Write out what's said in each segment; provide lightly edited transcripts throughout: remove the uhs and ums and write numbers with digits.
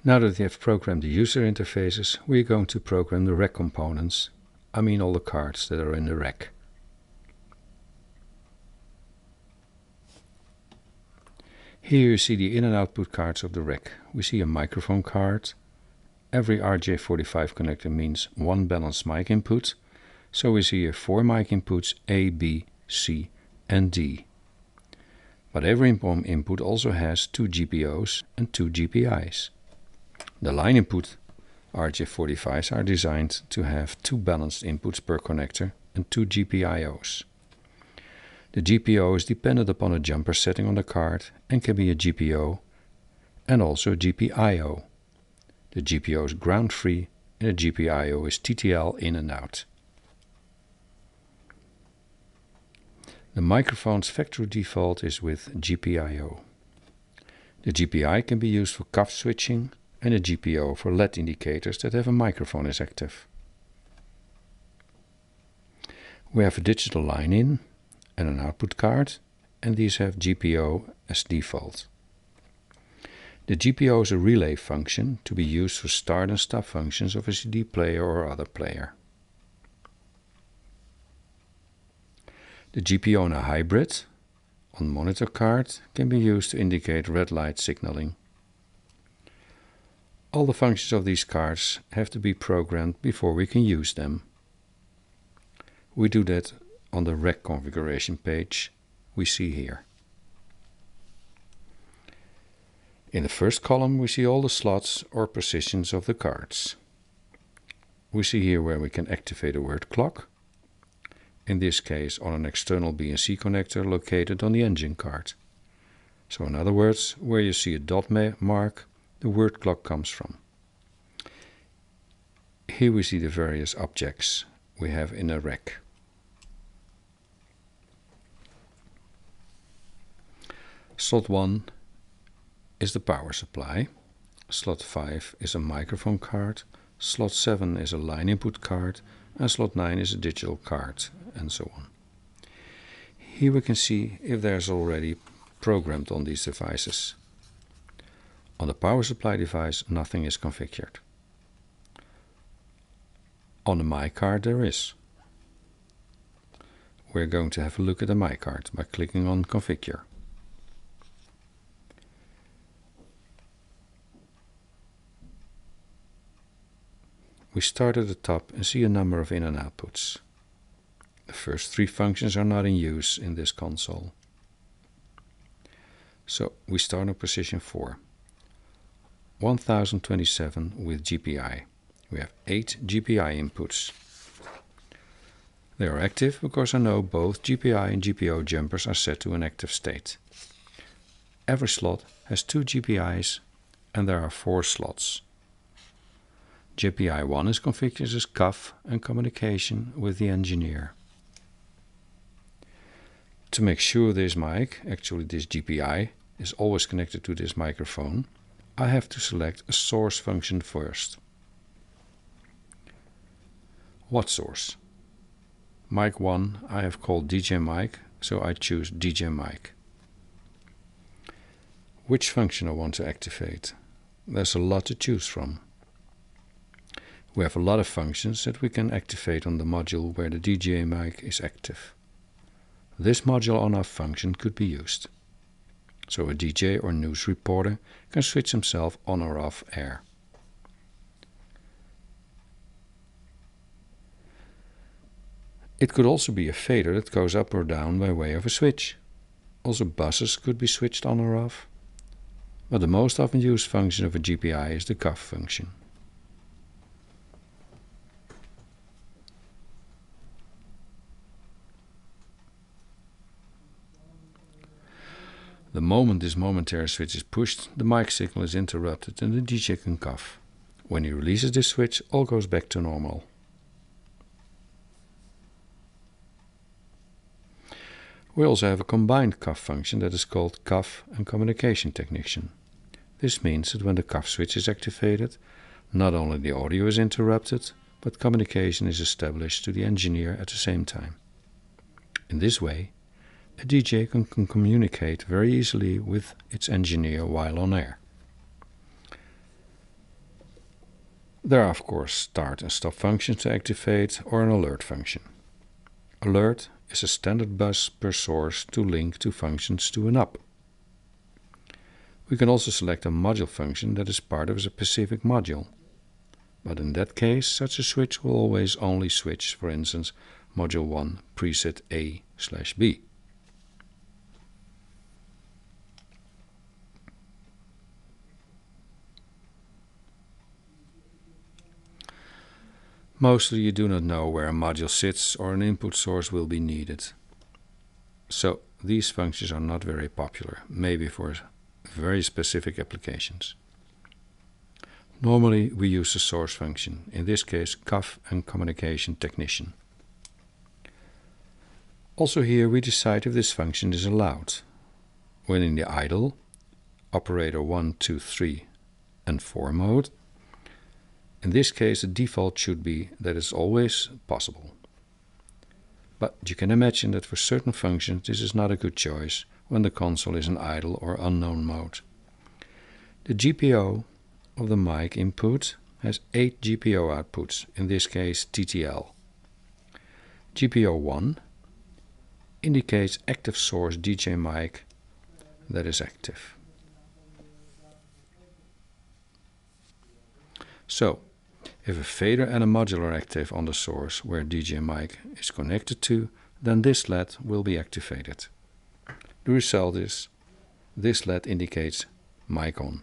Now that we have programmed the user interfaces, we are going to program the rack components. I mean all the cards that are in the rack. Here you see the in and output cards of the rack. We see a microphone card. Every RJ45 connector means one balanced mic input. So we see here 4 mic inputs A, B, C and D. But every input also has 2 GPOs and 2 GPIs. The line input RJ45s are designed to have 2 balanced inputs per connector and 2 GPIOs. The GPO is dependent upon a jumper setting on the card and can be a GPO and also a GPIO. The GPO is ground free and the GPIO is TTL in and out. The microphone's factory default is with GPIO. The GPI can be used for cuff switching and a GPO for LED indicators that have a microphone is active. We have a digital line in and an output card, and these have GPO as default. The GPO is a relay function to be used for start and stop functions of a CD player or other player. The GPO in a hybrid on monitor card can be used to indicate red light signaling. All the functions of these cards have to be programmed before we can use them. We do that on the rack configuration page we see here. In the first column we see all the slots or positions of the cards. We see here where we can activate a word clock, in this case on an external BNC connector located on the engine card. So in other words, where you see a dot mark, the word clock comes from. Here we see the various objects we have in a rack. Slot 1 is the power supply, slot 5 is a microphone card, slot 7 is a line input card, and slot 9 is a digital card, and so on. Here we can see if there's already programmed on these devices. On the power supply device nothing is configured. On the mic card there is. We're going to have a look at the mic card by clicking on Configure. We start at the top and see a number of in and outputs. The first 3 functions are not in use in this console. So we start on position 4. 1027 with GPI. We have 8 GPI inputs. They are active because I know both GPI and GPO jumpers are set to an active state. Every slot has 2 GPIs and there are 4 slots. GPI 1 is configured as cuff and communication with the engineer. To make sure this mic, actually this GPI, is always connected to this microphone, I have to select a source function first. What source? Mic 1 I have called DJ mic, so I choose DJ mic. Which function I want to activate? There's a lot to choose from. We have a lot of functions that we can activate on the module where the DJ mic is active. This module on-off function could be used. So a DJ or news reporter can switch himself on or off air. It could also be a fader that goes up or down by way of a switch. Also buses could be switched on or off. But the most often used function of a GPI is the cuff function. The moment this momentary switch is pushed, the mic signal is interrupted and the DJ can cuff. When he releases this switch, all goes back to normal. We also have a combined cuff function that is called cuff and communication technician. This means that when the cuff switch is activated, not only the audio is interrupted, but communication is established to the engineer at the same time. In this way, a DJ can communicate very easily with its engineer while on air. There are of course start and stop functions to activate or an alert function. Alert is a standard bus per source to link two functions to an up. We can also select a module function that is part of a specific module. But in that case, such a switch will always only switch, for instance, module 1 preset A/B. Mostly you do not know where a module sits or an input source will be needed. So these functions are not very popular, maybe for very specific applications. Normally we use the source function, in this case COF and communication technician. Also here we decide if this function is allowed. When in the idle, operator 1, 2, 3 and 4 mode, in this case the default should be that it's always possible. But you can imagine that for certain functions this is not a good choice when the console is in idle or unknown mode. The GPO of the mic input has 8 GPO outputs, in this case TTL. GPO 1 indicates active source DJ mic that is active. So, if a fader and a module are active on the source where DJ mic is connected to, then this LED will be activated. The result is this LED indicates mic on.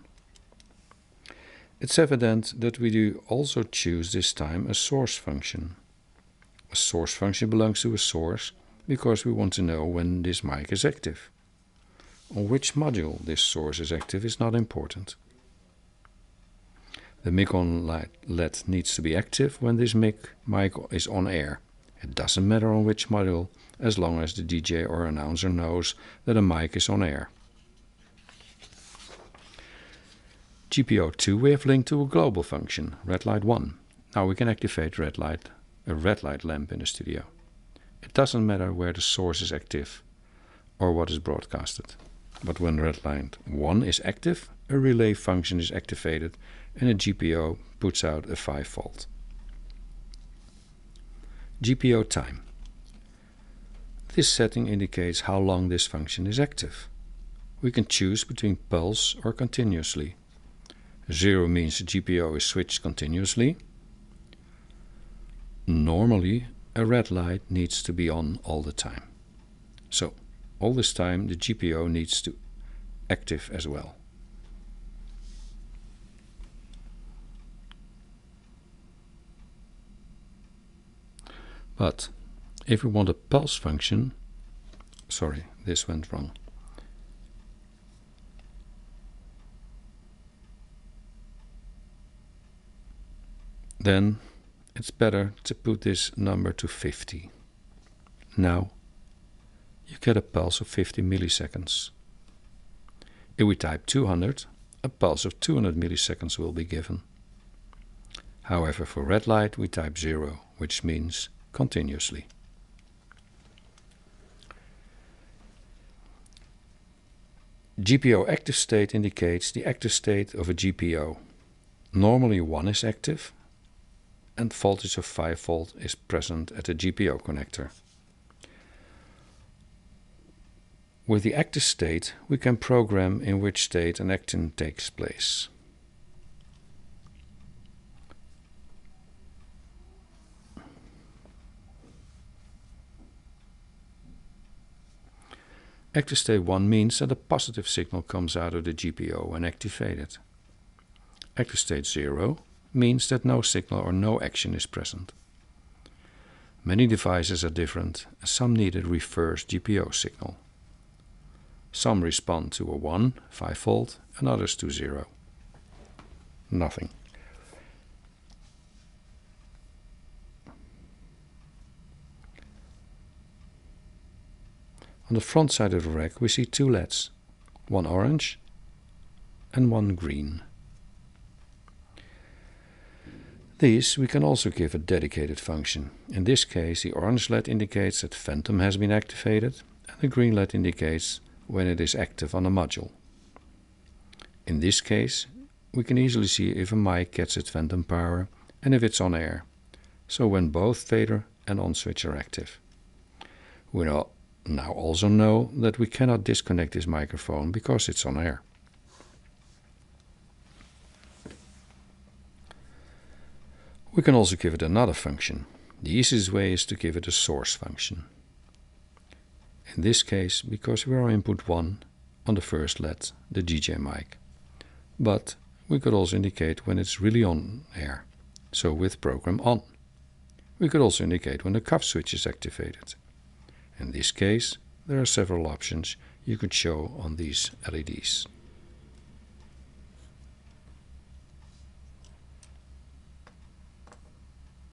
It's evident that we do also choose this time a source function. A source function belongs to a source because we want to know when this mic is active. On which module this source is active is not important. The mic on LED needs to be active when this mic is on air. It doesn't matter on which module, as long as the DJ or announcer knows that a mic is on air. GPO2 we have linked to a global function, red light 1. Now we can activate a red light lamp in the studio. It doesn't matter where the source is active or what is broadcasted. But when red light 1 is active, a relay function is activated and a GPO puts out a 5 volt. GPO time. This setting indicates how long this function is active. We can choose between pulse or continuously. 0 means the GPO is switched continuously. Normally, a red light needs to be on all the time. So, all this time the GPO needs to active as well. But if we want a pulse function, sorry, this went wrong. Then it's better to put this number to 50. Now you get a pulse of 50 milliseconds. If we type 200, a pulse of 200 milliseconds will be given. However, for red light we type 0, which means continuously. GPO active state indicates the active state of a GPO. Normally 1 is active and voltage of 5 volt is present at the GPO connector. With the active state we can program in which state an action takes place. Active state 1 means that a positive signal comes out of the GPO when activated. Active state 0 means that no signal or no action is present. Many devices are different, and some need a reverse GPO signal. Some respond to a 1, 5 volt, and others to 0. Nothing. On the front side of the rack we see 2 LEDs, one orange and one green. These we can also give a dedicated function. In this case the orange LED indicates that Phantom has been activated and the green LED indicates when it is active on a module. In this case we can easily see if a mic gets its phantom power and if it's on air, so when both fader and on switch are active. We now also know that we cannot disconnect this microphone because it's on air. We can also give it another function. The easiest way is to give it a source function. In this case, because we are on input 1 on the first LED, the DJ mic. But we could also indicate when it's really on air, so with program on. We could also indicate when the cuff switch is activated. In this case, there are several options you could show on these LEDs.